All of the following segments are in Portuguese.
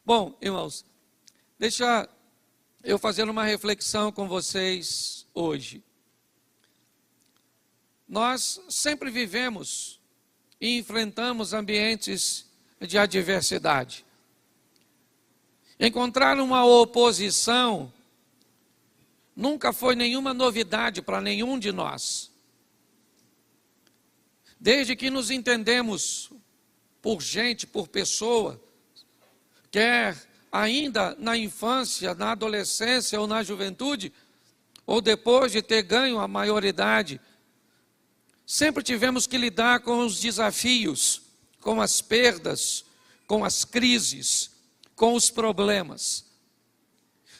Bom, irmãos, deixa eu fazer uma reflexão com vocês hoje. Nós sempre vivemos e enfrentamos ambientes de adversidade. Encontrar uma oposição nunca foi nenhuma novidade para nenhum de nós. Desde que nos entendemos por gente, por pessoa, quer ainda na infância, na adolescência ou na juventude, ou depois de ter ganho a maioridade, sempre tivemos que lidar com os desafios, com as perdas, com as crises, com os problemas.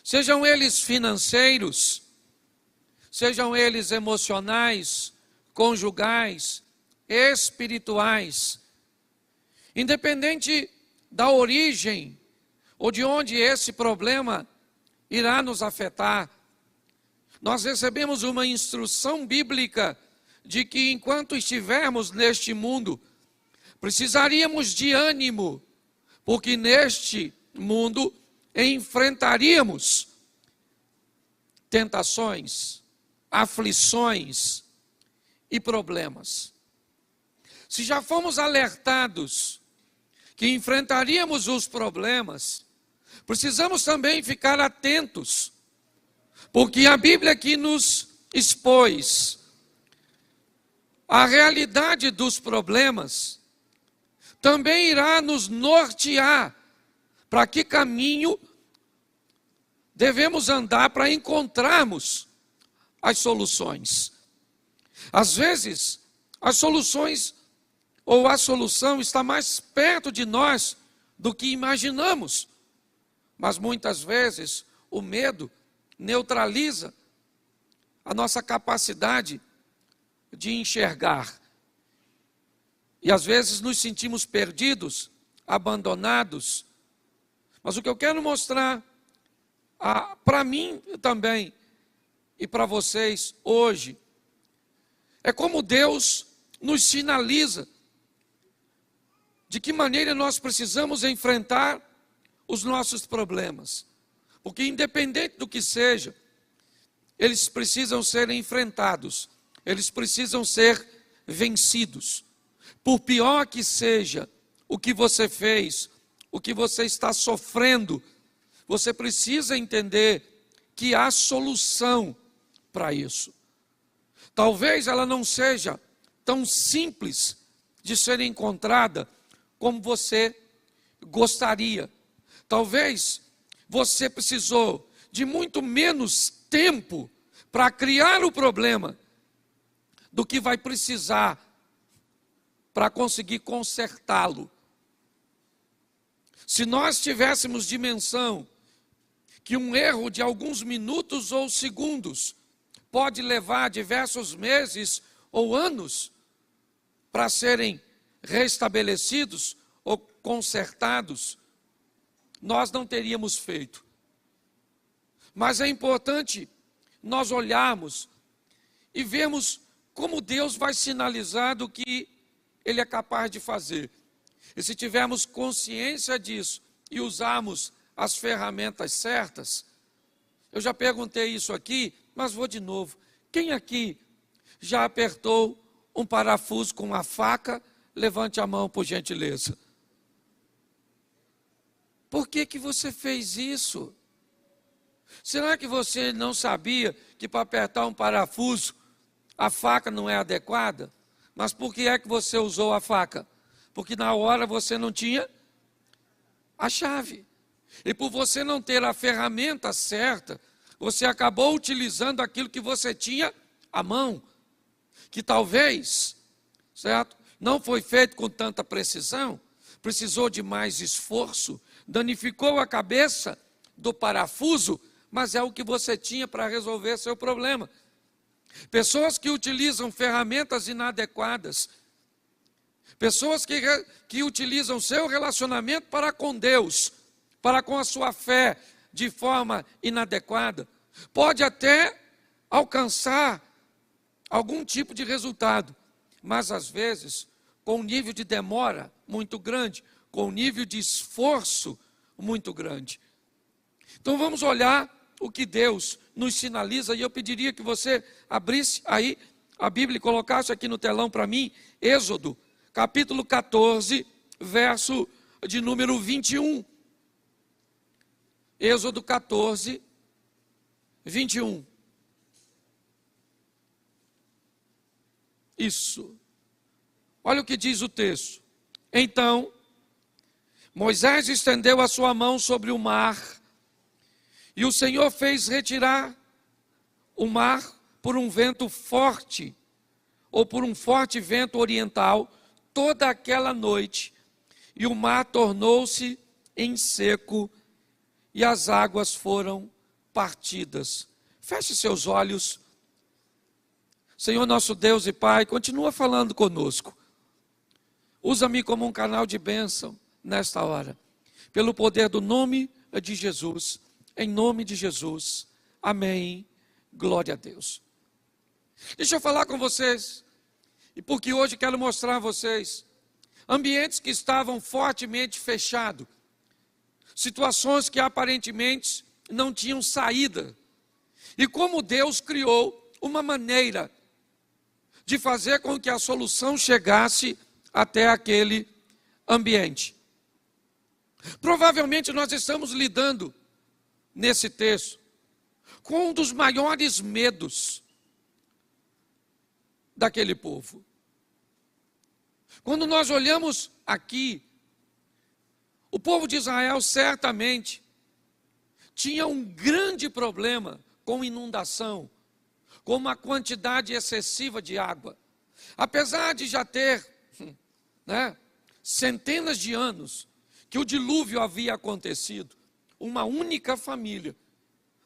Sejam eles financeiros, sejam eles emocionais, conjugais, espirituais. Independente da origem ou de onde esse problema irá nos afetar, nós recebemos uma instrução bíblica de que enquanto estivermos neste mundo, precisaríamos de ânimo, porque neste mundo enfrentaríamos tentações, aflições e problemas. Se já fomos alertados que enfrentaríamos os problemas, precisamos também ficar atentos, porque a Bíblia aqui nos expôs a realidade dos problemas, também irá nos nortear para que caminho devemos andar para encontrarmos as soluções. Às vezes, as soluções ou a solução está mais perto de nós do que imaginamos. Mas muitas vezes o medo neutraliza a nossa capacidade de enxergar. E às vezes nos sentimos perdidos, abandonados. Mas o que eu quero mostrar para mim também e para vocês hoje é como Deus nos sinaliza de que maneira nós precisamos enfrentar os nossos problemas. Porque independente do que seja, eles precisam ser enfrentados, eles precisam ser vencidos. Por pior que seja o que você fez, o que você está sofrendo, você precisa entender que há solução para isso. Talvez ela não seja tão simples de ser encontrada como você gostaria. Talvez você precisou de muito menos tempo para criar o problema do que vai precisar para conseguir consertá-lo. Se nós tivéssemos dimensão que um erro de alguns minutos ou segundos pode levar diversos meses ou anos para serem restabelecidos ou consertados, nós não teríamos feito. Mas é importante nós olharmos e vermos como Deus vai sinalizar do que Ele é capaz de fazer. E se tivermos consciência disso e usarmos as ferramentas certas, eu já perguntei isso aqui, mas vou de novo. Quem aqui já apertou um parafuso com uma faca? Levante a mão, por gentileza. Por que você fez isso? Será que você não sabia que para apertar um parafuso a faca não é adequada? Mas por que é que você usou a faca? Porque na hora você não tinha a chave. E por você não ter a ferramenta certa, você acabou utilizando aquilo que você tinha à mão, que talvez, certo, não foi feito com tanta precisão, precisou de mais esforço, danificou a cabeça do parafuso, mas é o que você tinha para resolver seu problema. Pessoas que utilizam ferramentas inadequadas, pessoas que utilizam seu relacionamento para com Deus, para com a sua fé, de forma inadequada, pode até alcançar algum tipo de resultado, mas às vezes com um nível de demora muito grande, com um nível de esforço muito grande. Então vamos olhar o que Deus nos sinaliza, e eu pediria que você abrisse aí a Bíblia e colocasse aqui no telão para mim, Êxodo, capítulo 14, verso de número 21. Êxodo 14, 21. Isso. Olha o que diz o texto. Então, Moisés estendeu a sua mão sobre o mar, e o Senhor fez retirar o mar por um vento forte, ou por um forte vento oriental, toda aquela noite, e o mar tornou-se em seco, e as águas foram partidas. Feche seus olhos. Senhor nosso Deus e Pai, continua falando conosco. Usa-me como um canal de bênção nesta hora, pelo poder do nome de Jesus, em nome de Jesus, amém, glória a Deus. Deixa eu falar com vocês, e porque hoje quero mostrar a vocês, ambientes que estavam fortemente fechados, situações que aparentemente não tinham saída, e como Deus criou uma maneira de fazer com que a solução chegasse até aquele ambiente. Provavelmente nós estamos lidando, nesse texto, com um dos maiores medos daquele povo. Quando nós olhamos aqui, o povo de Israel certamente tinha um grande problema com inundação, com uma quantidade excessiva de água. Apesar de já ter centenas de anos que o dilúvio havia acontecido, uma única família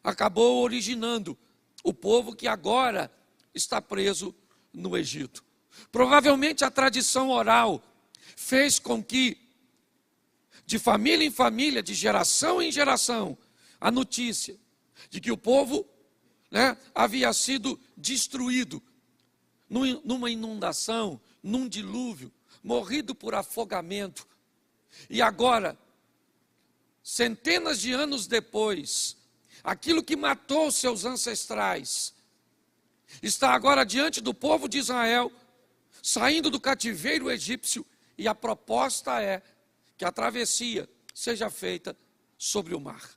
acabou originando o povo que agora está preso no Egito. Provavelmente a tradição oral fez com que, de família em família, de geração em geração, a notícia de que o povo havia sido destruído numa inundação, num dilúvio, morrido por afogamento. E agora, centenas de anos depois, aquilo que matou seus ancestrais está agora diante do povo de Israel, saindo do cativeiro egípcio, e a proposta é que a travessia seja feita sobre o mar.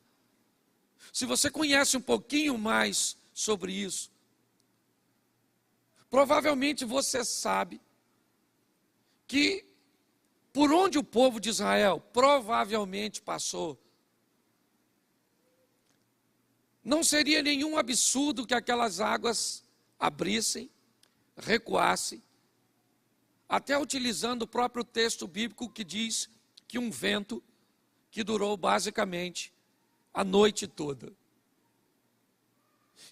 Se você conhece um pouquinho mais sobre isso, provavelmente você sabe que por onde o povo de Israel provavelmente passou, não seria nenhum absurdo que aquelas águas abrissem, recuassem, até utilizando o próprio texto bíblico que diz que um vento que durou basicamente a noite toda.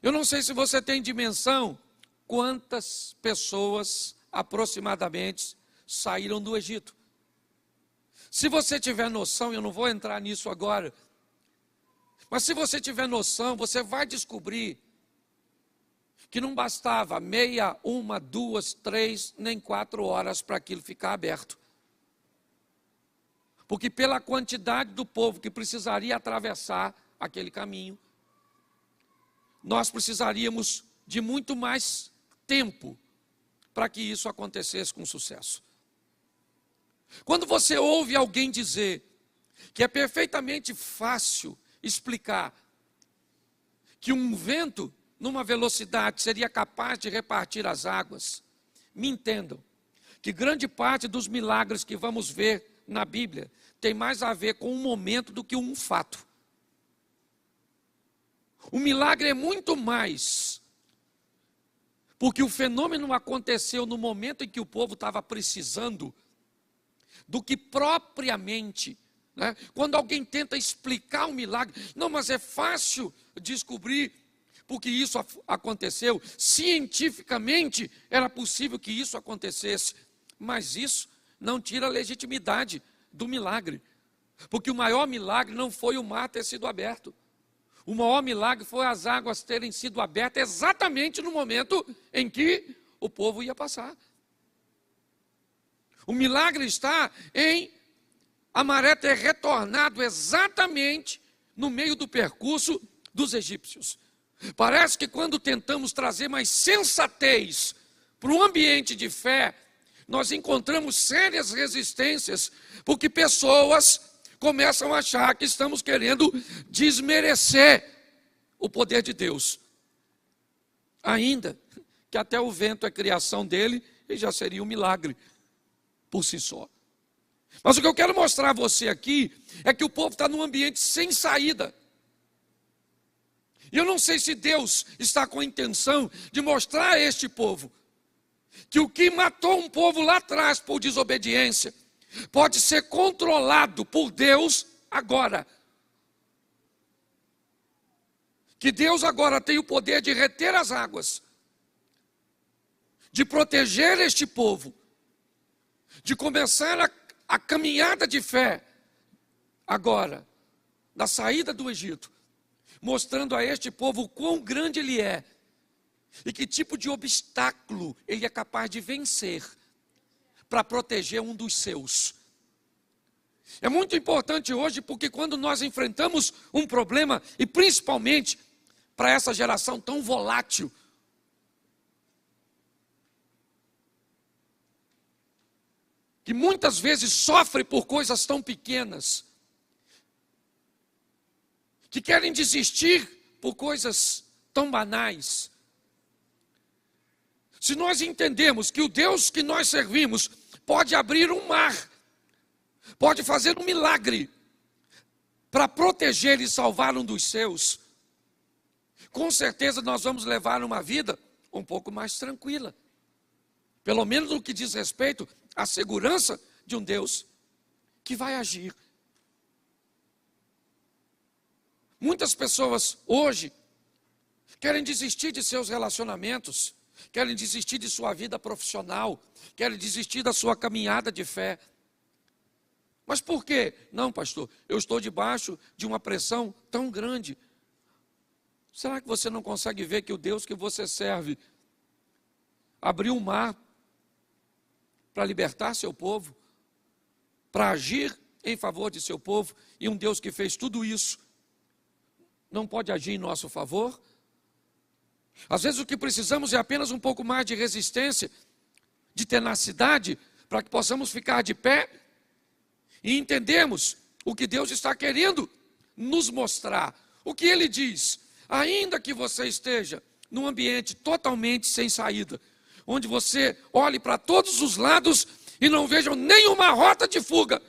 Eu não sei se você tem dimensão quantas pessoas aproximadamente saíram do Egito. Se você tiver noção, eu não vou entrar nisso agora, mas se você tiver noção, você vai descobrir que não bastava meia, uma, duas, 3, nem 4 horas para aquilo ficar aberto. Porque pela quantidade do povo que precisaria atravessar aquele caminho, nós precisaríamos de muito mais tempo para que isso acontecesse com sucesso. Quando você ouve alguém dizer que é perfeitamente fácil explicar que um vento numa velocidade seria capaz de repartir as águas, me entendam que grande parte dos milagres que vamos ver na Bíblia tem mais a ver com um momento do que um fato. O milagre é muito mais, porque o fenômeno aconteceu no momento em que o povo estava precisando, do que propriamente, quando alguém tenta explicar um milagre, não, mas é fácil descobrir porque isso aconteceu, cientificamente era possível que isso acontecesse, mas isso não tira a legitimidade do milagre, porque o maior milagre não foi o mar ter sido aberto, o maior milagre foi as águas terem sido abertas exatamente no momento em que o povo ia passar. O milagre está em a maré ter retornado exatamente no meio do percurso dos egípcios. Parece que quando tentamos trazer mais sensatez para o ambiente de fé, nós encontramos sérias resistências, porque pessoas começam a achar que estamos querendo desmerecer o poder de Deus. Ainda que até o vento é criação dele e já seria um milagre por si só. Mas o que eu quero mostrar a você aqui é que o povo está num ambiente sem saída. E eu não sei se Deus está com a intenção de mostrar a este povo que o que matou um povo lá atrás por desobediência pode ser controlado por Deus agora. Que Deus agora tem o poder de reter as águas, de proteger este povo, de começar a caminhada de fé agora, da saída do Egito, mostrando a este povo o quão grande ele é e que tipo de obstáculo ele é capaz de vencer para proteger um dos seus. É muito importante hoje, porque quando nós enfrentamos um problema, e principalmente para essa geração tão volátil, que muitas vezes sofre por coisas tão pequenas, que querem desistir por coisas tão banais. Se nós entendemos que o Deus que nós servimos pode abrir um mar, pode fazer um milagre para proteger e salvar um dos seus, com certeza nós vamos levar uma vida um pouco mais tranquila. Pelo menos no que diz respeito à segurança de um Deus que vai agir. Muitas pessoas hoje querem desistir de seus relacionamentos, querem desistir de sua vida profissional, querem desistir da sua caminhada de fé. Mas por quê? Não, pastor, eu estou debaixo de uma pressão tão grande. Será que você não consegue ver que o Deus que você serve abriu um mar para libertar seu povo, para agir em favor de seu povo, e um Deus que fez tudo isso não pode agir em nosso favor? Às vezes o que precisamos é apenas um pouco mais de resistência, de tenacidade, para que possamos ficar de pé e entendermos o que Deus está querendo nos mostrar. O que Ele diz: ainda que você esteja num ambiente totalmente sem saída, onde você olhe para todos os lados e não veja nenhuma rota de fuga,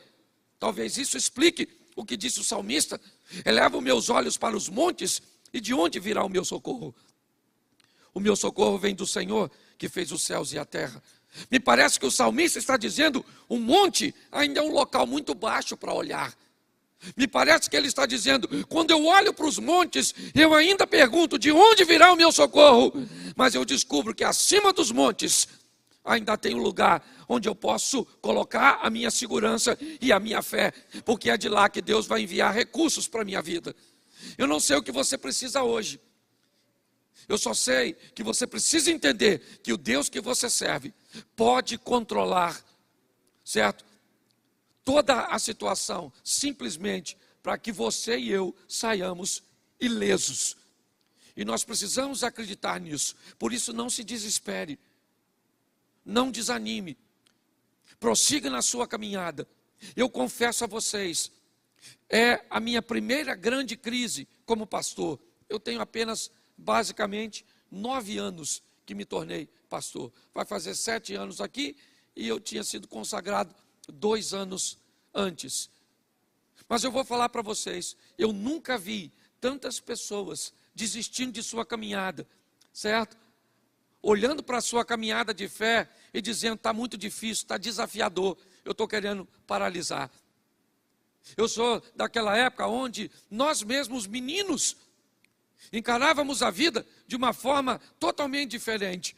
talvez isso explique o que disse o salmista: eleva os meus olhos para os montes, e de onde virá o meu socorro? O meu socorro vem do Senhor, que fez os céus e a terra. Me parece que o salmista está dizendo: um monte ainda é um local muito baixo para olhar. Me parece que ele está dizendo: quando eu olho para os montes, eu ainda pergunto de onde virá o meu socorro, mas eu descubro que acima dos montes ainda tem um lugar onde eu posso colocar a minha segurança e a minha fé, porque é de lá que Deus vai enviar recursos para a minha vida. Eu não sei o que você precisa hoje, eu só sei que você precisa entender que o Deus que você serve pode controlar, certo? Toda a situação, simplesmente para que você e eu saiamos ilesos. E nós precisamos acreditar nisso. Por isso, não se desespere, não desanime, prossiga na sua caminhada. Eu confesso a vocês, é a minha primeira grande crise como pastor. Eu tenho apenas, basicamente, 9 anos que me tornei pastor. Vai fazer 7 anos aqui e eu tinha sido consagrado 2 anos antes. Mas eu vou falar para vocês, eu nunca vi tantas pessoas desistindo de sua caminhada, certo? Olhando para a sua caminhada de fé e dizendo: está muito difícil, está desafiador, eu estou querendo paralisar. Eu sou daquela época onde nós mesmos, meninos, encarávamos a vida de uma forma totalmente diferente.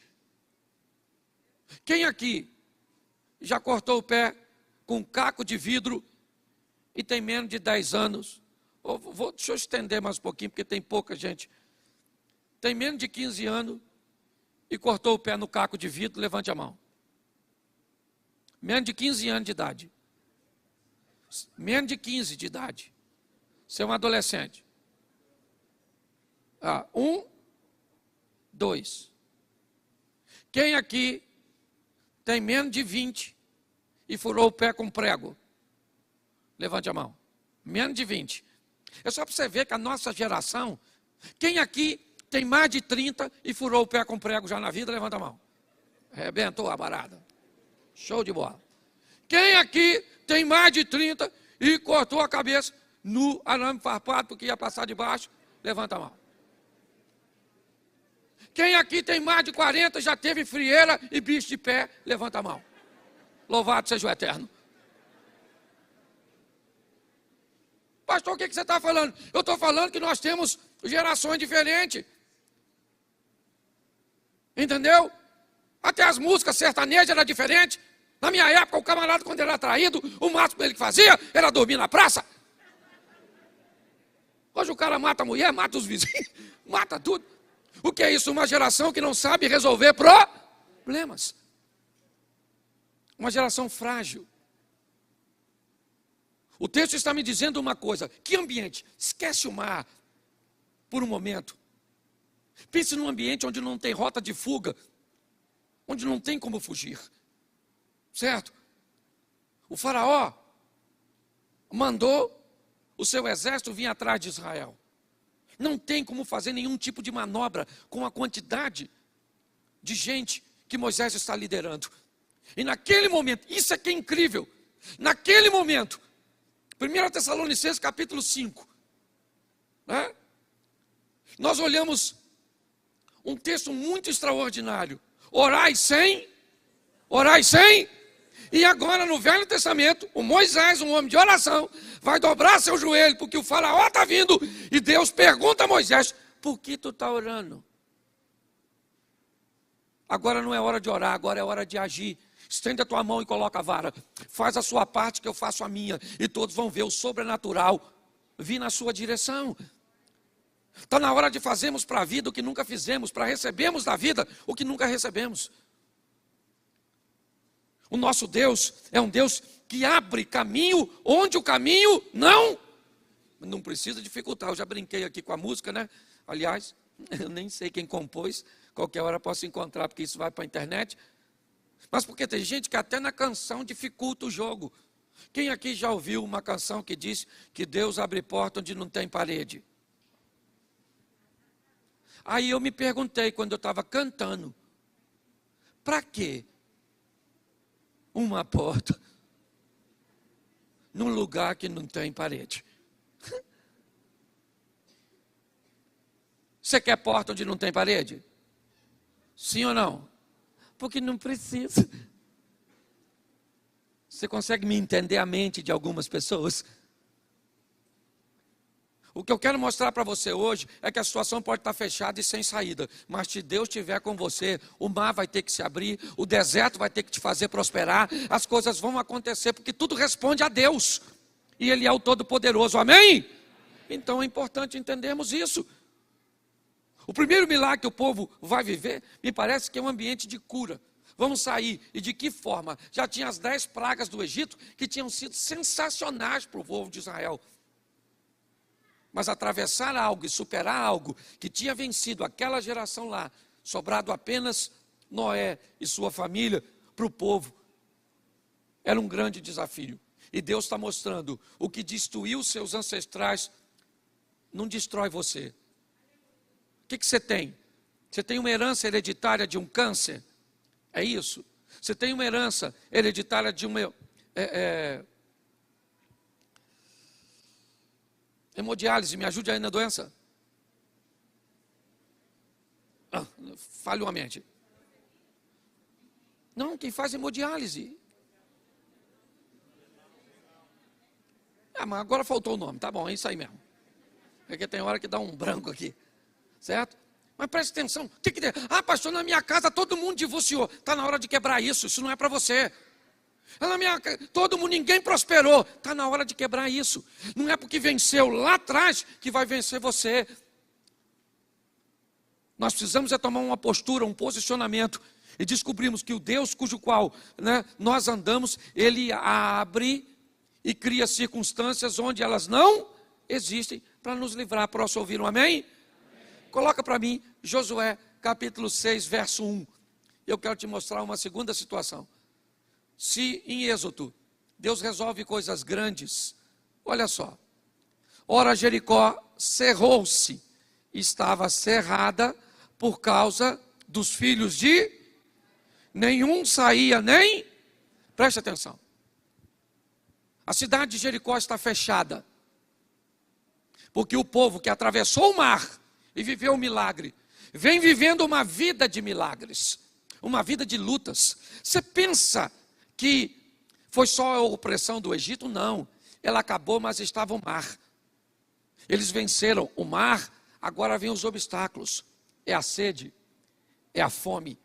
Quem aqui já cortou o pé com um caco de vidro e tem menos de 10 anos? Deixa eu estender mais um pouquinho, porque tem pouca gente. Tem menos de 15 anos e cortou o pé no caco de vidro? Levante a mão. Menos de 15 anos de idade. Menos de 15 de idade. Você é um adolescente. 1, 2. Quem aqui tem menos de 20 e furou o pé com prego? Levante a mão. Menos de 20. É só para você ver que a nossa geração... Quem aqui tem mais de 30 e furou o pé com prego já na vida? Levanta a mão. Arrebentou a barada. Show de bola. Quem aqui tem mais de 30 e cortou a cabeça no arame farpado porque ia passar de baixo? Levanta a mão. Quem aqui tem mais de 40 já teve frieira e bicho de pé? Levanta a mão. Louvado seja o Eterno. Pastor, o que você está falando? Eu estou falando que nós temos gerações diferentes. Entendeu? Até as músicas sertanejas eram diferentes. Na minha época, o camarada, quando ele era traído, o máximo que ele fazia era dormir na praça. Hoje o cara mata a mulher, mata os vizinhos, mata tudo. O que é isso? Uma geração que não sabe resolver problemas. Uma geração frágil. O texto está me dizendo uma coisa. Que ambiente? Esquece o mar por um momento. Pense num ambiente onde não tem rota de fuga, onde não tem como fugir. Certo? O faraó mandou o seu exército vir atrás de Israel. Não tem como fazer nenhum tipo de manobra com a quantidade de gente que Moisés está liderando. E naquele momento, isso é que é incrível, naquele momento, 1 Tessalonicenses capítulo 5, né? Nós olhamos um texto muito extraordinário. Orai sem, e agora no Velho Testamento, o Moisés, um homem de oração, vai dobrar seu joelho, porque o faraó está vindo, e Deus pergunta a Moisés, por que tu está orando? Agora não é hora de orar, agora é hora de agir. Estende a tua mão e coloca a vara. Faz a sua parte que eu faço a minha, e todos vão ver o sobrenatural vir na sua direção. Está na hora de fazermos para a vida o que nunca fizemos, para recebermos da vida o que nunca recebemos. O nosso Deus é um Deus que abre caminho onde o caminho não precisa dificultar. Eu já brinquei aqui com a música, né? Aliás, eu nem sei quem compôs, qualquer hora posso encontrar, porque isso vai para a internet. Mas porque tem gente que até na canção dificulta o jogo. Quem aqui já ouviu uma canção que diz que Deus abre porta onde não tem parede? Aí eu me perguntei quando eu estava cantando, para quê uma porta num lugar que não tem parede? Você quer porta onde não tem parede? Sim ou não? Porque não precisa. Você consegue me entender a mente de algumas pessoas? O que eu quero mostrar para você hoje é que a situação pode estar fechada e sem saída, mas se Deus estiver com você, o mar vai ter que se abrir, o deserto vai ter que te fazer prosperar, as coisas vão acontecer, porque tudo responde a Deus, e Ele é o Todo-Poderoso, amém? Então é importante entendermos isso. O primeiro milagre que o povo vai viver, me parece que é um ambiente de cura. Vamos sair, e de que forma? Já tinha as 10 pragas do Egito, que tinham sido sensacionais para o povo de Israel. Mas atravessar algo e superar algo que tinha vencido aquela geração lá, sobrado apenas Noé e sua família, para o povo, era um grande desafio. E Deus está mostrando, o que destruiu seus ancestrais, não destrói você. O que você tem? Você tem uma herança hereditária de um câncer? É isso? Você tem uma herança hereditária de uma... hemodiálise, me ajude aí na doença. Falhou a mente. Não, quem faz hemodiálise. Mas agora faltou o nome, tá bom, é isso aí mesmo. Porque tem hora que dá um branco aqui, certo? Mas preste atenção, o que tem? Pastor, na minha casa todo mundo divorciou. Está na hora de quebrar isso, isso não é para você. Todo mundo, ninguém prosperou. Está na hora de quebrar isso. Não é porque venceu lá atrás que vai vencer você. Nós precisamos tomar uma postura, um posicionamento. E descobrimos que o Deus cujo qual nós andamos, Ele abre e cria circunstâncias onde elas não existem para nos livrar. Posso ouvir um amém? Coloca para mim Josué capítulo 6, verso 1. Eu quero te mostrar uma segunda situação. Se em Êxodo Deus resolve coisas grandes, olha só. Ora, Jericó cerrou-se, estava cerrada por causa dos filhos de... Nenhum saía nem... Preste atenção. A cidade de Jericó está fechada, porque o povo que atravessou o mar e viveu um milagre, vem vivendo uma vida de milagres, uma vida de lutas. Você pensa que foi só a opressão do Egito? Não, ela acabou, mas estava o mar. Eles venceram o mar, agora vem os obstáculos. É a sede, é a fome.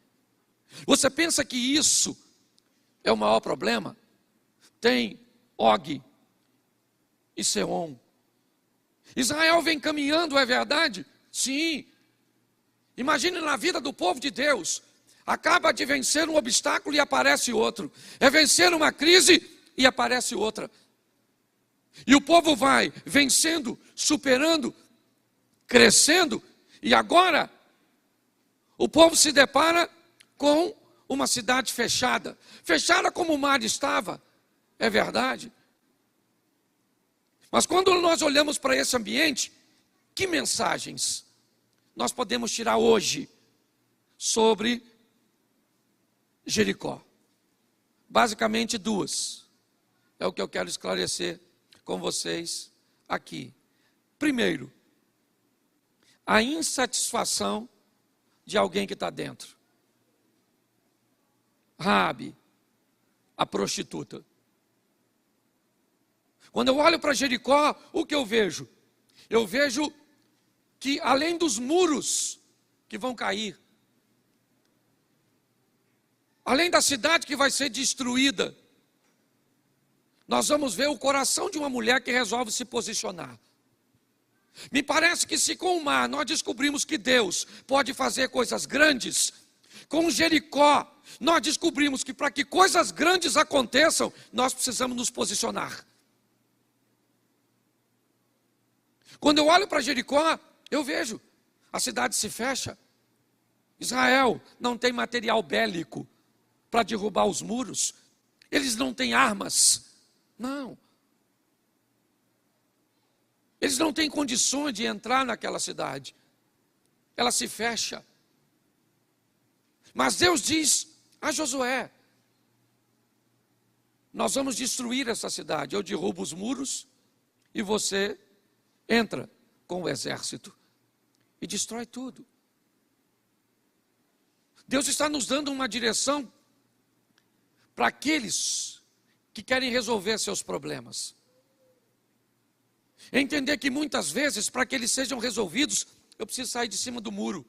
Você pensa que isso é o maior problema? Tem Og e Seom. Israel vem caminhando, é verdade? Sim. Imagine na vida do povo de Deus. Acaba de vencer um obstáculo e aparece outro. É vencer uma crise e aparece outra. E o povo vai vencendo, superando, crescendo. E agora, o povo se depara com uma cidade fechada. Fechada como o mar estava. É verdade. Mas quando nós olhamos para esse ambiente, que mensagens nós podemos tirar hoje sobre Jericó? Basicamente duas. É o que eu quero esclarecer com vocês aqui. Primeiro, a insatisfação de alguém que está dentro. Raabe, a prostituta. Quando eu olho para Jericó, o que eu vejo? Eu vejo que além dos muros que vão cair, além da cidade que vai ser destruída, nós vamos ver o coração de uma mulher que resolve se posicionar. Me parece que se com o mar nós descobrimos que Deus pode fazer coisas grandes, com Jericó nós descobrimos que para que coisas grandes aconteçam, nós precisamos nos posicionar. Quando eu olho para Jericó, eu vejo, a cidade se fecha. Israel não tem material bélico para derrubar os muros. Eles não têm armas. Não. Eles não têm condições de entrar naquela cidade. Ela se fecha. Mas Deus diz a Josué: nós vamos destruir essa cidade. Eu derrubo os muros e você entra com o exército e destrói tudo. Deus está nos dando uma direção para aqueles que querem resolver seus problemas. Entender que muitas vezes, para que eles sejam resolvidos, eu preciso sair de cima do muro.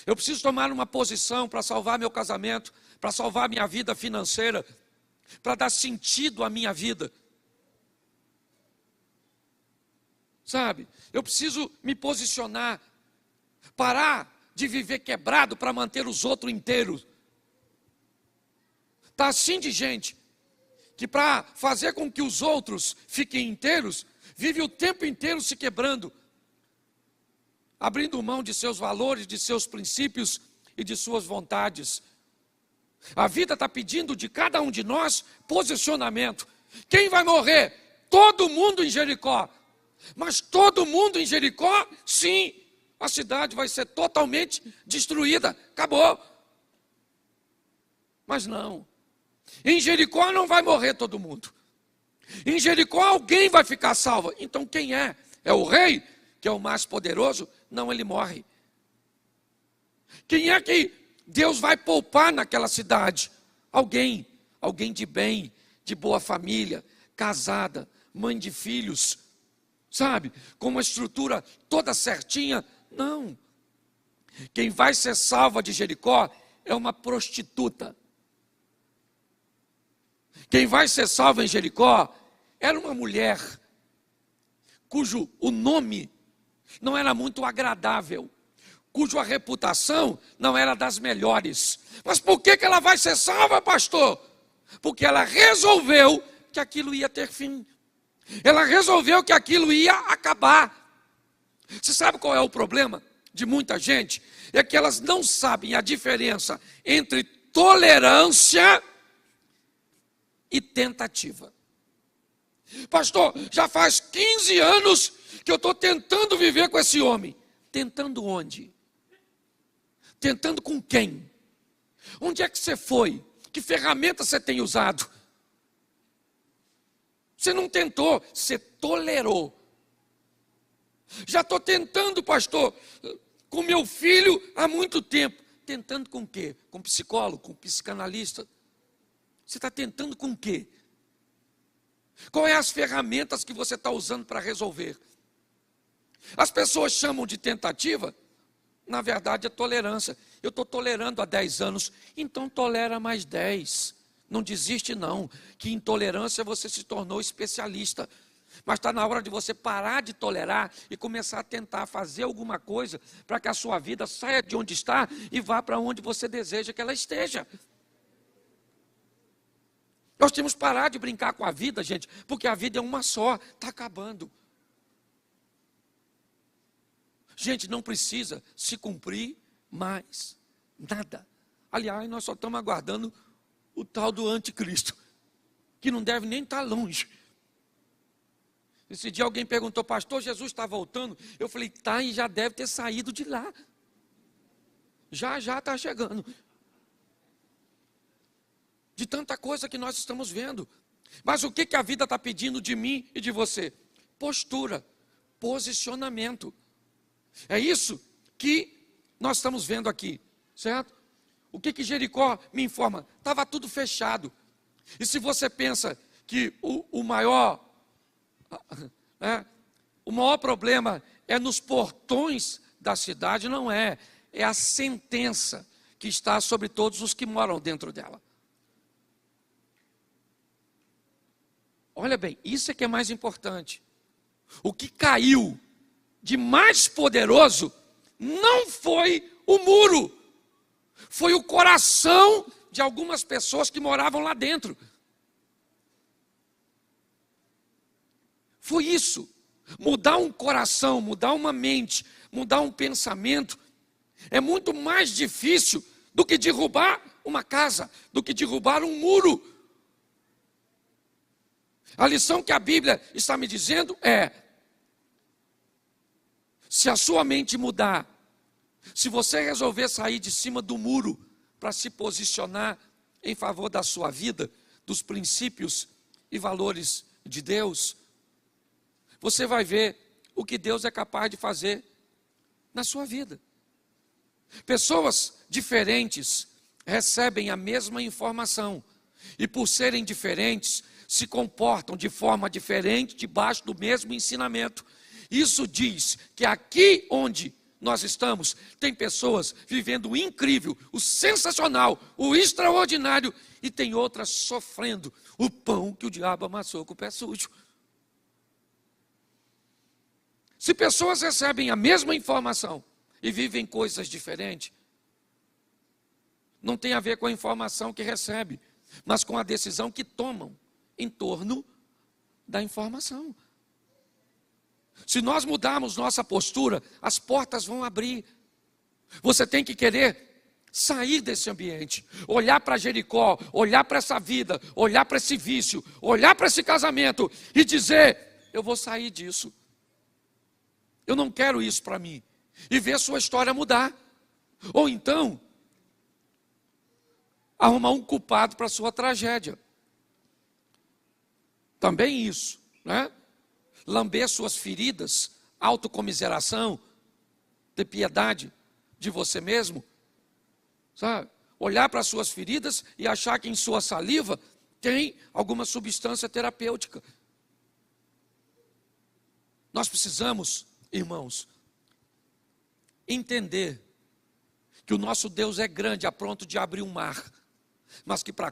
Eu preciso tomar uma posição para salvar meu casamento, para salvar minha vida financeira, para dar sentido à minha vida. Sabe, eu preciso me posicionar, parar de viver quebrado para manter os outros inteiros. Está assim de gente, que para fazer com que os outros fiquem inteiros, vive o tempo inteiro se quebrando, abrindo mão de seus valores, de seus princípios e de suas vontades. A vida está pedindo de cada um de nós posicionamento. Quem vai morrer? Todo mundo em Jericó. Mas todo mundo em Jericó, sim, a cidade vai ser totalmente destruída, acabou. Mas não, em Jericó não vai morrer todo mundo. Em Jericó alguém vai ficar salvo. Então quem é? É o rei, que é o mais poderoso? Não, ele morre. Quem é que Deus vai poupar naquela cidade? Alguém de bem, de boa família, casada, mãe de filhos, sabe, com uma estrutura toda certinha. Não. Quem vai ser salva de Jericó é uma prostituta. Quem vai ser salva em Jericó era uma mulher cujo o nome não era muito agradável, cuja reputação não era das melhores. Mas por que ela vai ser salva, pastor? Porque ela resolveu que aquilo ia ter fim. Ela resolveu que aquilo ia acabar. Você sabe qual é o problema de muita gente? É que elas não sabem a diferença entre tolerância e tentativa. Pastor, já faz 15 anos que eu estou tentando viver com esse homem. Tentando onde? Tentando com quem? Onde é que você foi? Que ferramenta você tem usado? Você não tentou, você tolerou. Já estou tentando, pastor, com meu filho há muito tempo. Tentando com o quê? Com psicólogo, com psicanalista? Você está tentando com o quê? Quais são as ferramentas que você está usando para resolver? As pessoas chamam de tentativa, na verdade é tolerância. Eu estou tolerando há 10 anos, então tolera mais 10. Não desiste não, que intolerância você se tornou especialista. Mas está na hora de você parar de tolerar e começar a tentar fazer alguma coisa para que a sua vida saia de onde está e vá para onde você deseja que ela esteja. Nós temos que parar de brincar com a vida, gente, porque a vida é uma só, está acabando. Gente, não precisa se cumprir mais nada. Aliás, nós só estamos aguardando o tal do anticristo, que não deve nem estar longe. Esse dia alguém perguntou, pastor, Jesus está voltando? Eu falei, tá, e já deve ter saído de lá. Já está chegando. De tanta coisa que nós estamos vendo. Mas o que a vida está pedindo de mim e de você? Postura, posicionamento. É isso que nós estamos vendo aqui, certo? O que Jericó me informa? Estava tudo fechado. E se você pensa que o maior problema é nos portões da cidade, não é. É a sentença que está sobre todos os que moram dentro dela. Olha bem, isso é que é mais importante. O que caiu de mais poderoso não foi o muro, foi o coração de algumas pessoas que moravam lá dentro. Foi isso. Mudar um coração, mudar uma mente, mudar um pensamento, é muito mais difícil do que derrubar uma casa, do que derrubar um muro. A lição que a Bíblia está me dizendo é: se a sua mente mudar, se você resolver sair de cima do muro para se posicionar em favor da sua vida, dos princípios e valores de Deus, você vai ver o que Deus é capaz de fazer na sua vida. Pessoas diferentes recebem a mesma informação e, por serem diferentes, se comportam de forma diferente debaixo do mesmo ensinamento. Isso diz que aqui onde nós estamos, tem pessoas vivendo o incrível, o sensacional, o extraordinário, e tem outras sofrendo o pão que o diabo amassou com o pé sujo. Se pessoas recebem a mesma informação e vivem coisas diferentes, não tem a ver com a informação que recebe, mas com a decisão que tomam em torno da informação. Se nós mudarmos nossa postura, as portas vão abrir. Você tem que querer sair desse ambiente, olhar para Jericó, olhar para essa vida, olhar para esse vício, olhar para esse casamento e dizer: eu vou sair disso. Eu não quero isso para mim. E ver sua história mudar. Ou então, arrumar um culpado para a sua tragédia. Também isso, né? Lamber suas feridas, autocomiseração, ter piedade de você mesmo, sabe? Olhar para as suas feridas e achar que em sua saliva tem alguma substância terapêutica. Nós precisamos, irmãos, entender que o nosso Deus é grande, a ponto de abrir um mar, mas que para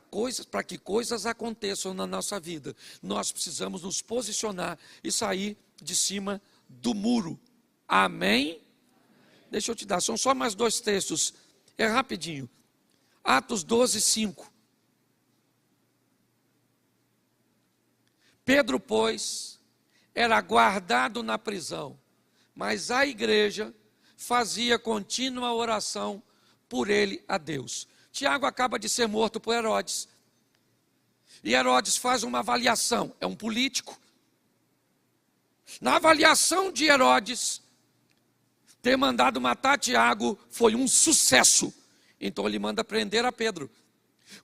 que coisas aconteçam na nossa vida, nós precisamos nos posicionar e sair de cima do muro. Amém? Deixa eu te dar, são só mais 2 textos, é rapidinho. Atos 12, 5. Pedro, pois, era guardado na prisão, mas a igreja fazia contínua oração por ele a Deus. Tiago acaba de ser morto por Herodes. E Herodes faz uma avaliação, é um político. Na avaliação de Herodes, ter mandado matar Tiago foi um sucesso. Então ele manda prender a Pedro,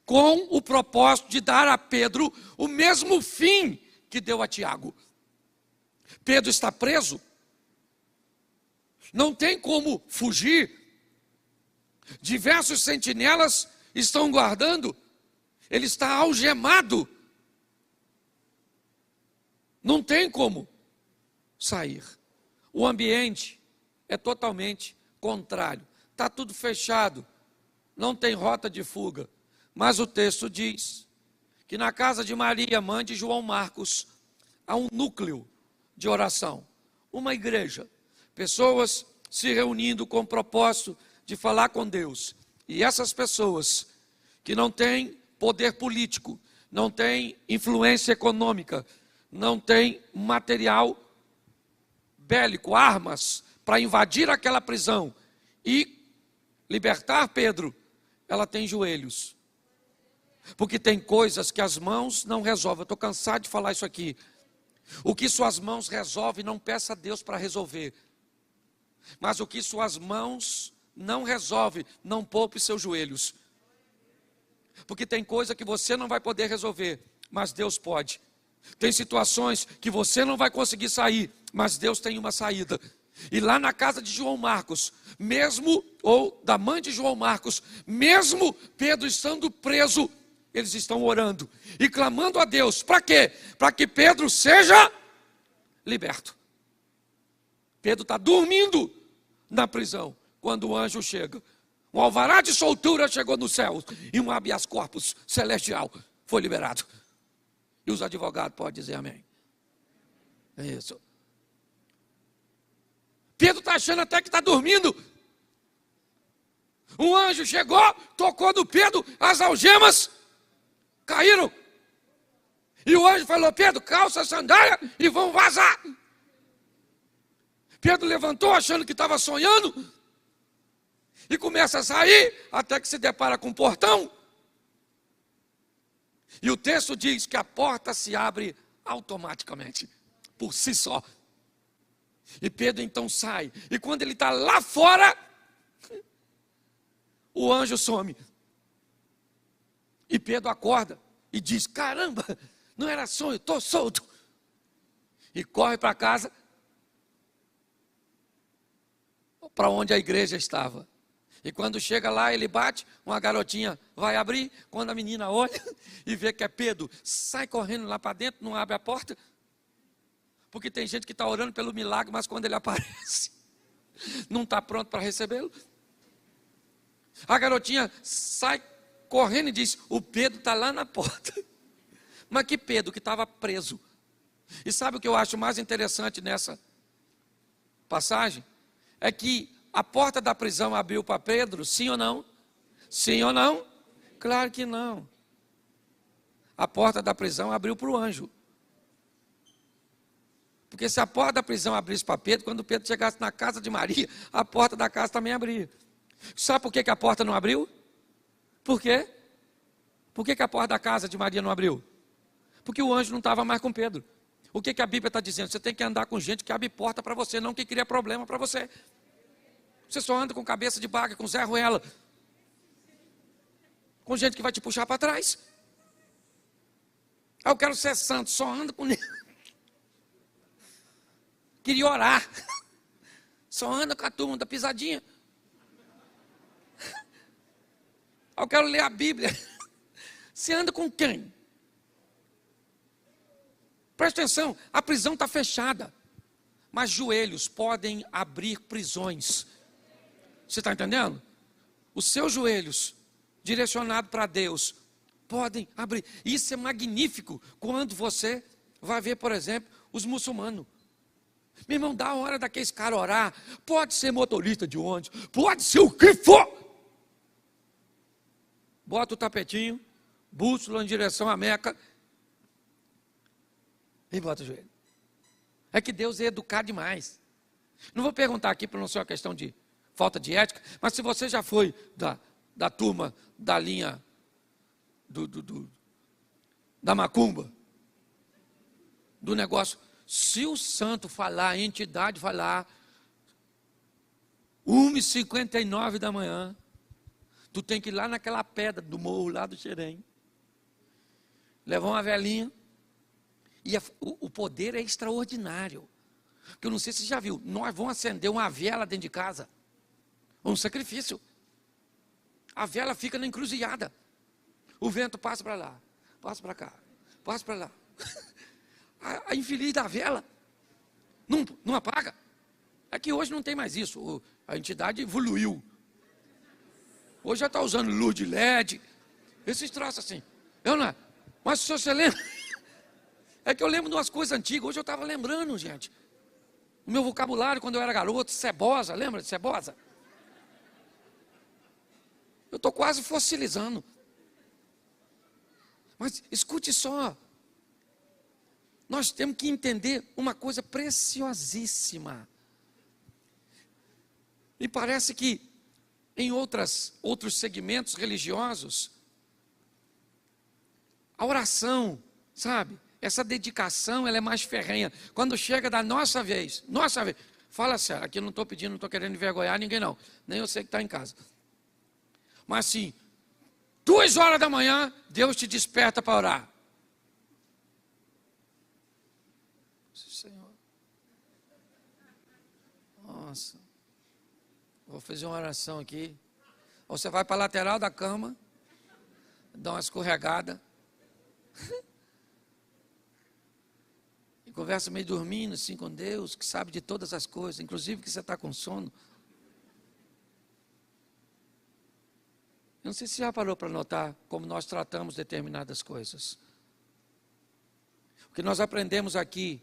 com o propósito de dar a Pedro o mesmo fim que deu a Tiago. Pedro está preso, não tem como fugir. Diversos sentinelas estão guardando, ele está algemado, não tem como sair. O ambiente é totalmente contrário, está tudo fechado, não tem rota de fuga. Mas o texto diz que na casa de Maria, mãe de João Marcos, há um núcleo de oração, uma igreja, pessoas se reunindo com o propósito de falar com Deus. E essas pessoas que não têm poder político, não têm influência econômica, não têm material bélico, armas para invadir aquela prisão e libertar Pedro, ela tem joelhos. Porque tem coisas que as mãos não resolvem. Eu estou cansado de falar isso aqui. O que suas mãos resolvem, não peça a Deus para resolver. Mas o que suas mãos não resolvem, não poupe seus joelhos. Porque tem coisa que você não vai poder resolver, mas Deus pode. Tem situações que você não vai conseguir sair, mas Deus tem uma saída. E lá na casa de João Marcos, mesmo, ou da mãe de João Marcos, mesmo Pedro estando preso, eles estão orando e clamando a Deus. Para quê? Para que Pedro seja liberto. Pedro está dormindo na prisão quando o anjo chega. Um alvará de soltura chegou no céu e um habeas corpus celestial foi liberado. E os advogados podem dizer amém. É isso. Pedro está achando até que está dormindo. Um anjo chegou, tocou no Pedro, as algemas caíram. E o anjo falou: Pedro, calça a sandália e vão vazar. Pedro levantou achando que estava sonhando e começa a sair até que se depara com um portão. E o texto diz que a porta se abre automaticamente, por si só. E Pedro então sai. E quando ele está lá fora, o anjo some. E Pedro acorda e diz: caramba, não era sonho, estou solto. E corre para casa, para onde a igreja estava. E quando chega lá, ele bate, uma garotinha vai abrir. Quando a menina olha e vê que é Pedro, sai correndo lá para dentro, não abre a porta. Porque tem gente que está orando pelo milagre, mas quando ele aparece, não está pronto para recebê-lo. A garotinha sai correndo e diz: o Pedro está lá na porta. Mas que Pedro que estava preso. E sabe o que eu acho mais interessante nessa passagem? É que a porta da prisão abriu para Pedro, sim ou não? Sim ou não? Claro que não. A porta da prisão abriu para o anjo. Porque se a porta da prisão abrisse para Pedro, quando Pedro chegasse na casa de Maria, a porta da casa também abria. Sabe por que a porta não abriu? Por quê? Por que a porta da casa de Maria não abriu? Porque o anjo não estava mais com Pedro. O que a Bíblia está dizendo? Você tem que andar com gente que abre porta para você, não que cria problema para você. Você só anda com cabeça de baga, com Zé Ruela. Com gente que vai te puxar para trás. Eu quero ser santo, só ando com... Queria orar. Só anda com a turma da pisadinha. Eu quero ler a Bíblia. Você anda com quem? Presta atenção, a prisão está fechada. Mas joelhos podem abrir prisões. Você está entendendo? Os seus joelhos, direcionados para Deus, podem abrir. Isso é magnífico quando você vai ver, por exemplo, os muçulmanos. Meu irmão, dá a hora daqueles caras orar. Pode ser motorista de ônibus, pode ser o que for. Bota o tapetinho, bússola em direção à Meca. E bota o joelho. É que Deus é educado demais. Não vou perguntar aqui para não ser uma questão de falta de ética, mas se você já foi da turma, da linha da macumba, do negócio, se o santo falar, a entidade falar, 1h59 da manhã, tu tem que ir lá naquela pedra do morro, lá do Xerém, levar uma velinha, e o poder é extraordinário. Porque eu não sei se você já viu, nós vamos acender uma vela dentro de casa, um sacrifício. A vela fica na encruzilhada. O vento passa para lá, passa para cá, passa para lá. A infeliz da vela não apaga. É que hoje não tem mais isso, a entidade evoluiu. Hoje já está usando luz de LED, esses troços assim. Eu não, mas se você lembra, é que eu lembro de umas coisas antigas, hoje eu estava lembrando, gente. O meu vocabulário quando eu era garoto, cebosa, lembra de cebosa? Eu estou quase fossilizando. Mas escute só. Nós temos que entender uma coisa preciosíssima. E parece que em outros segmentos religiosos, a oração, sabe? Essa dedicação, ela é mais ferrenha. Quando chega da nossa vez, fala sério, aqui eu não estou pedindo, não estou querendo envergonhar ninguém não, nem eu sei que está em casa. Mas assim, 2h da manhã, Deus te desperta para orar. Senhor, nossa, vou fazer uma oração aqui. Ou você vai para a lateral da cama, dá uma escorregada, e conversa meio dormindo assim com Deus, que sabe de todas as coisas, inclusive que você está com sono. Eu não sei se você já parou para notar como nós tratamos determinadas coisas. O que nós aprendemos aqui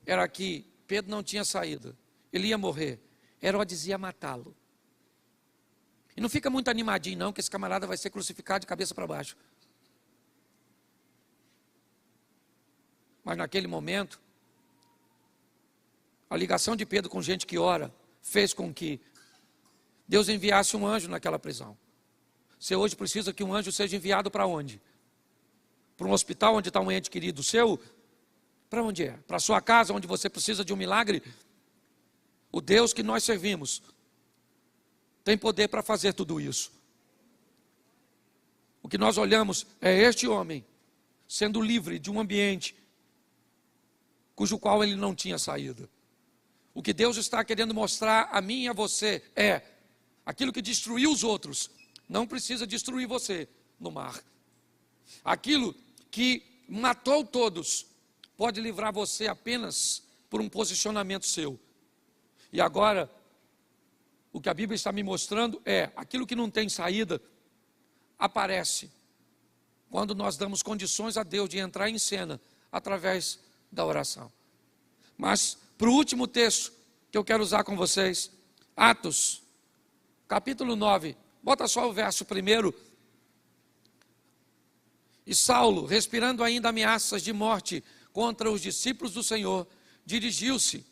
era que Pedro não tinha saída, ele ia morrer. Herodes ia matá-lo. E não fica muito animadinho não, que esse camarada vai ser crucificado de cabeça para baixo. Mas naquele momento, a ligação de Pedro com gente que ora, fez com que Deus enviasse um anjo naquela prisão. Você hoje precisa que um anjo seja enviado para onde? Para um hospital onde está um ente querido seu? Para onde é? Para a sua casa, onde você precisa de um milagre? O Deus que nós servimos tem poder para fazer tudo isso. O que nós olhamos é este homem sendo livre de um ambiente cujo qual ele não tinha saída. O que Deus está querendo mostrar a mim e a você é aquilo que destruiu os outros, não precisa destruir você no mar. Aquilo que matou todos, pode livrar você apenas por um posicionamento seu. E agora, o que a Bíblia está me mostrando é, aquilo que não tem saída, aparece quando nós damos condições a Deus de entrar em cena, através da oração. Mas, para o último texto que eu quero usar com vocês, Atos, capítulo 9, bota só o verso 1. E Saulo, respirando ainda ameaças de morte contra os discípulos do Senhor, dirigiu-se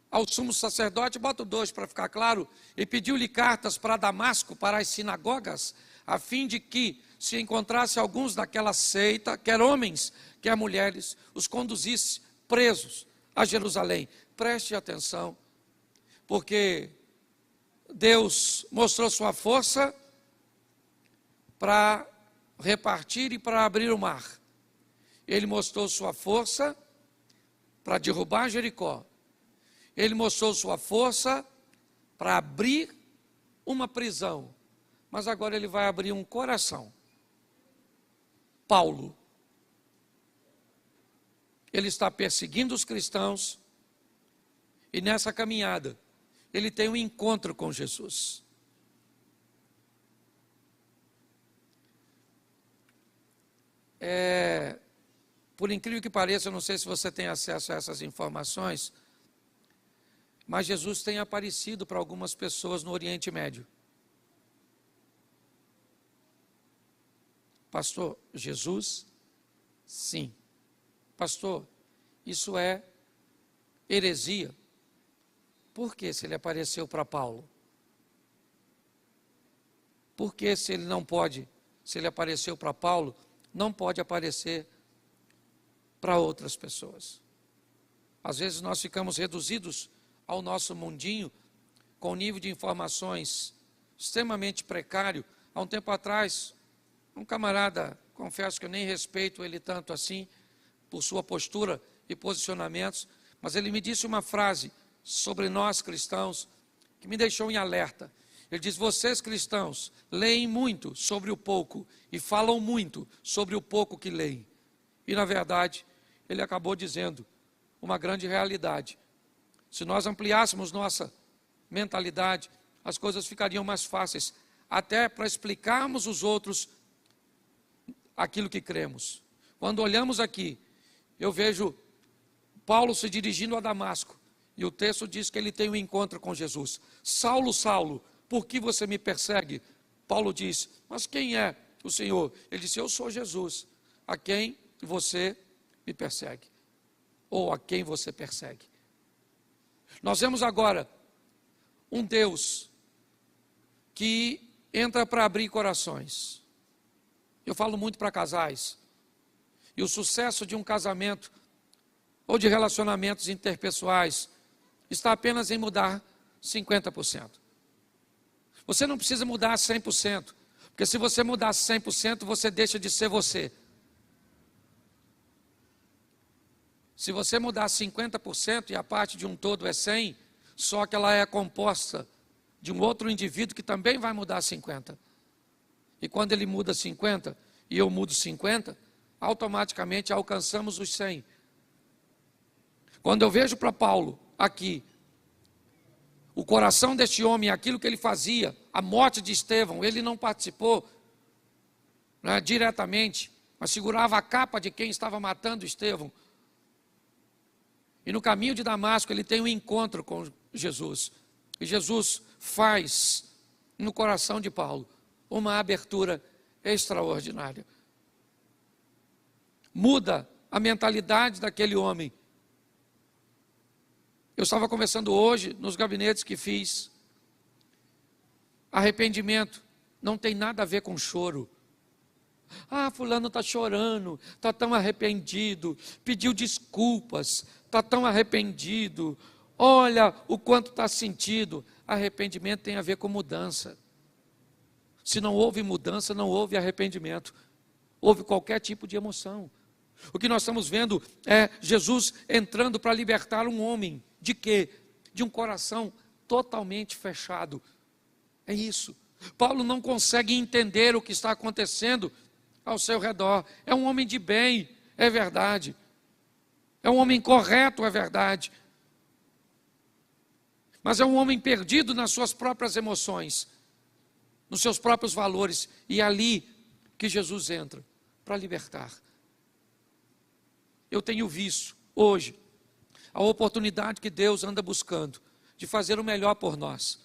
ao sumo sacerdote, bota o 2 para ficar claro, e pediu-lhe cartas para Damasco, para as sinagogas, a fim de que, se encontrasse alguns daquela seita, quer homens, quer mulheres, os conduzisse presos a Jerusalém. Preste atenção, porque Deus mostrou sua força para repartir e para abrir o mar. Ele mostrou sua força para derrubar Jericó. Ele mostrou sua força para abrir uma prisão. Mas agora ele vai abrir um coração. Paulo. Ele está perseguindo os cristãos. E nessa caminhada, ele tem um encontro com Jesus. Por incrível que pareça, eu não sei se você tem acesso a essas informações, mas Jesus tem aparecido para algumas pessoas no Oriente Médio. Pastor, Jesus? Sim. Pastor, Isso é heresia. Por que se ele apareceu para Paulo? Por que se ele não pode, se ele apareceu para Paulo, não pode aparecer para outras pessoas? Às vezes nós ficamos reduzidos ao nosso mundinho, com um nível de informações extremamente precário. Há um tempo atrás, um camarada, confesso que eu nem respeito ele tanto assim, por sua postura e posicionamentos, mas ele me disse uma frase sobre nós cristãos, que me deixou em alerta. Ele diz: vocês cristãos leem muito sobre o pouco e falam muito sobre o pouco que leem. E na verdade, ele acabou dizendo uma grande realidade. Se nós ampliássemos nossa mentalidade, as coisas ficariam mais fáceis, até para explicarmos aos outros aquilo que cremos. Quando olhamos aqui, eu vejo Paulo se dirigindo a Damasco, e o texto diz que ele tem um encontro com Jesus. Saulo, Saulo, por que você me persegue? Paulo diz: mas quem é o Senhor? Ele disse: eu sou Jesus, a quem você me persegue, ou a quem você persegue. Nós vemos agora um Deus que entra para abrir corações. Eu falo muito para casais, e o sucesso de um casamento ou de relacionamentos interpessoais está apenas em mudar 50%. Você não precisa mudar 100%, porque se você mudar 100%, você deixa de ser você. Se você mudar 50% e a parte de um todo é 100%, só que ela é composta de um outro indivíduo que também vai mudar 50%. E quando ele muda 50% e eu mudo 50%, automaticamente alcançamos os 100%. Quando eu vejo para Paulo aqui, o coração deste homem, aquilo que ele fazia, a morte de Estevão, ele não participou diretamente, mas segurava a capa de quem estava matando Estevão. E no caminho de Damasco ele tem um encontro com Jesus. E Jesus faz no coração de Paulo uma abertura extraordinária. Muda a mentalidade daquele homem. Eu estava conversando hoje nos gabinetes que fiz. Arrependimento não tem nada a ver com choro. Ah, fulano está chorando, está tão arrependido, pediu desculpas, está tão arrependido. Olha o quanto está sentido. Arrependimento tem a ver com mudança. Se não houve mudança, não houve arrependimento. Houve qualquer tipo de emoção. O que nós estamos vendo é Jesus entrando para libertar um homem. De quê? De um coração totalmente fechado. É isso. Paulo não consegue entender o que está acontecendo ao seu redor. É um homem de bem, é verdade. É um homem correto, é verdade. Mas é um homem perdido nas suas próprias emoções, nos seus próprios valores. E é ali que Jesus entra para libertar. Eu tenho visto hoje a oportunidade que Deus anda buscando de fazer o melhor por nós,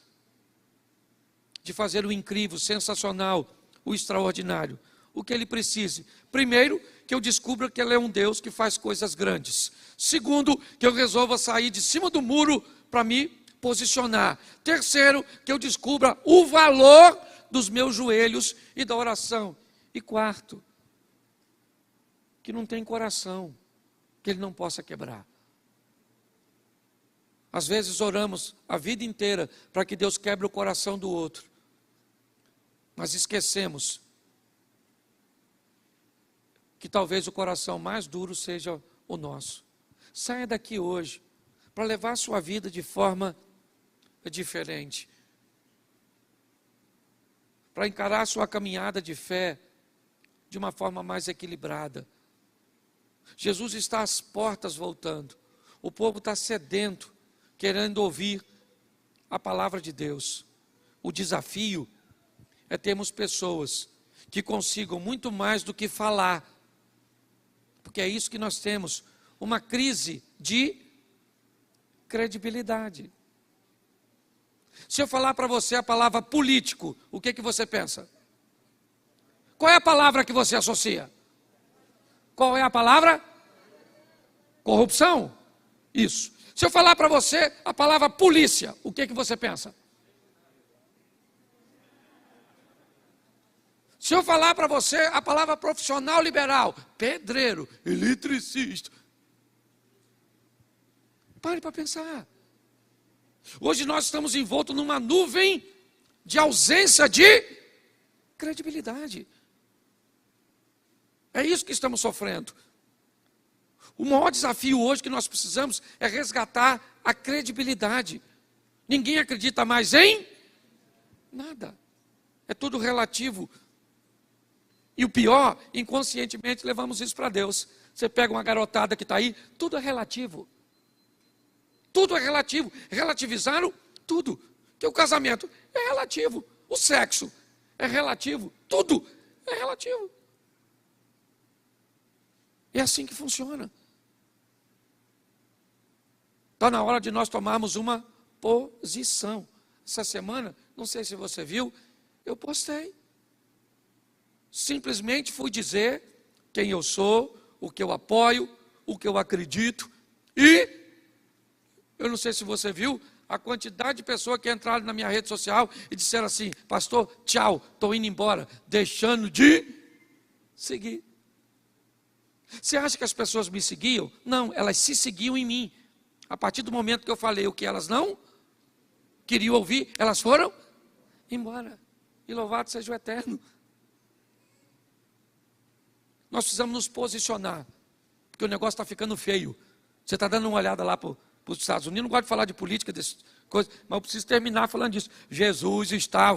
de fazer o incrível, o sensacional, o extraordinário, o que Ele precise. Primeiro, que eu descubra que Ele é um Deus que faz coisas grandes. Segundo, que eu resolva sair de cima do muro para me posicionar. Terceiro, que eu descubra o valor dos meus joelhos e da oração. E quarto, que não tem coração que Ele não possa quebrar. Às vezes oramos a vida inteira para que Deus quebre o coração do outro, mas esquecemos que talvez o coração mais duro seja o nosso. Saia daqui hoje para levar a sua vida de forma diferente, para encarar a sua caminhada de fé de uma forma mais equilibrada. Jesus está às portas voltando, o povo está sedento, querendo ouvir a palavra de Deus. O desafio é termos pessoas que consigam muito mais do que falar, porque é isso que nós temos, uma crise de credibilidade. Se eu falar para você a palavra político, o que você pensa? Qual é a palavra que você associa? Qual é a palavra? Corrupção? Isso. Se eu falar para você a palavra polícia, o que você pensa? Se eu falar para você a palavra profissional liberal, pedreiro, eletricista, pare para pensar. Hoje nós estamos envoltos numa nuvem de ausência de credibilidade. É isso que estamos sofrendo. O maior desafio hoje que nós precisamos é resgatar a credibilidade. Ninguém acredita mais em nada. É tudo relativo. E o pior, inconscientemente levamos isso para Deus. Você pega uma garotada que está aí, tudo é relativo. Tudo é relativo. Relativizaram tudo. Porque o casamento é relativo. O sexo é relativo. Tudo é relativo. É assim que funciona. Está na hora de nós tomarmos uma posição. Essa semana, não sei se você viu, eu postei. Simplesmente fui dizer quem eu sou, o que eu apoio, o que eu acredito. E, eu não sei se você viu, a quantidade de pessoas que entraram na minha rede social e disseram assim: pastor, tchau, estou indo embora, deixando de seguir. Você acha que as pessoas me seguiam? Não, elas se seguiam em mim. A partir do momento que eu falei o que elas não queriam ouvir, elas foram embora. E louvado seja o Eterno. Nós precisamos nos posicionar, porque o negócio está ficando feio. Você está dando uma olhada lá para os Estados Unidos, não gosto de falar de política, dessas coisas, mas eu preciso terminar falando disso. Jesus está,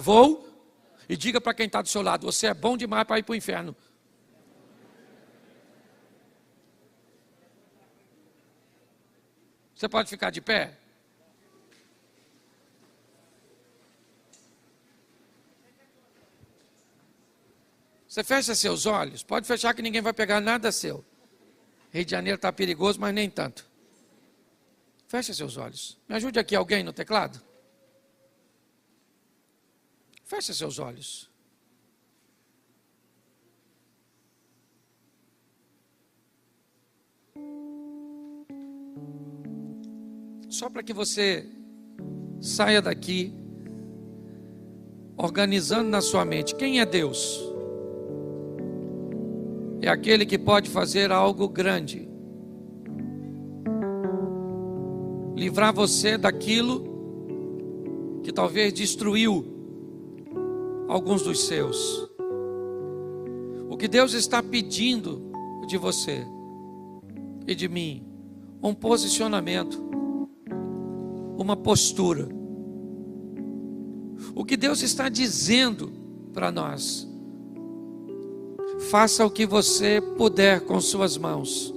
e diga para quem está do seu lado: você é bom demais para ir para o inferno. Você pode ficar de pé? Você fecha seus olhos, pode fechar que ninguém vai pegar nada seu. Rio de Janeiro está perigoso, mas nem tanto. Fecha seus olhos. Me ajude aqui alguém no teclado? Fecha seus olhos. Só para que você saia daqui organizando na sua mente: quem é Deus? É aquele que pode fazer algo grande, livrar você daquilo que talvez destruiu alguns dos seus. O que Deus está pedindo de você e de mim: um posicionamento, uma postura. O que Deus está dizendo para nós: faça o que você puder com suas mãos,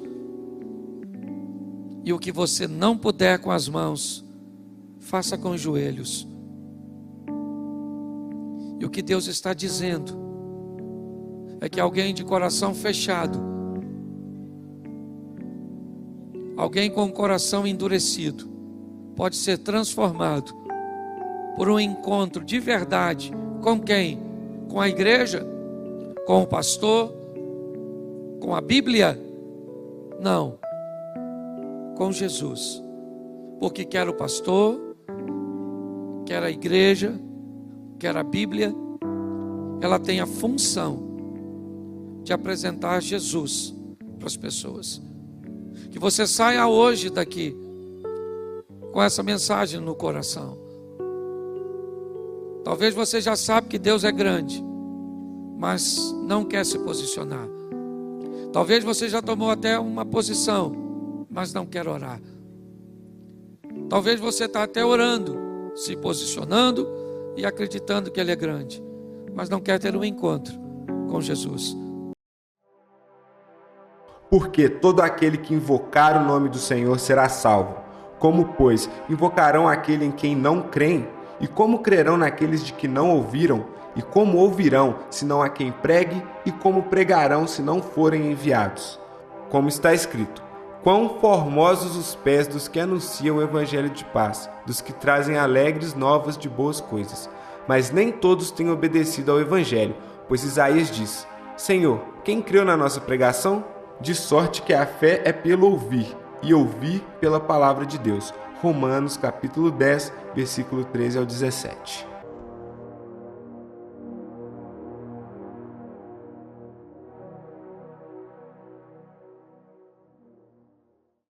e o que você não puder com as mãos, faça com os joelhos. E o que Deus está dizendo é que alguém de coração fechado, alguém com o coração endurecido, pode ser transformado por um encontro de verdade. Com quem? Com a igreja? Com o pastor? Com a Bíblia? Não. Com Jesus. Porque quer o pastor, quer a igreja, quer a Bíblia, ela tem a função de apresentar Jesus para as pessoas. Que você saia hoje daqui com essa mensagem no coração. Talvez você já sabe que Deus é grande, mas não quer se posicionar. Talvez você já tomou até uma posição, mas não quer orar. Talvez você está até orando, se posicionando e acreditando que Ele é grande, mas não quer ter um encontro com Jesus. Porque todo aquele que invocar o nome do Senhor será salvo. Como, pois, invocarão aquele em quem não creem? E como crerão naqueles de que não ouviram? E como ouvirão, se não há quem pregue? E como pregarão, se não forem enviados? Como está escrito: quão formosos os pés dos que anunciam o evangelho de paz, dos que trazem alegres novas de boas coisas. Mas nem todos têm obedecido ao evangelho, pois Isaías diz: Senhor, quem creu na nossa pregação? De sorte que a fé é pelo ouvir, e ouvir pela palavra de Deus. Romanos capítulo 10, versículo 13 ao 17.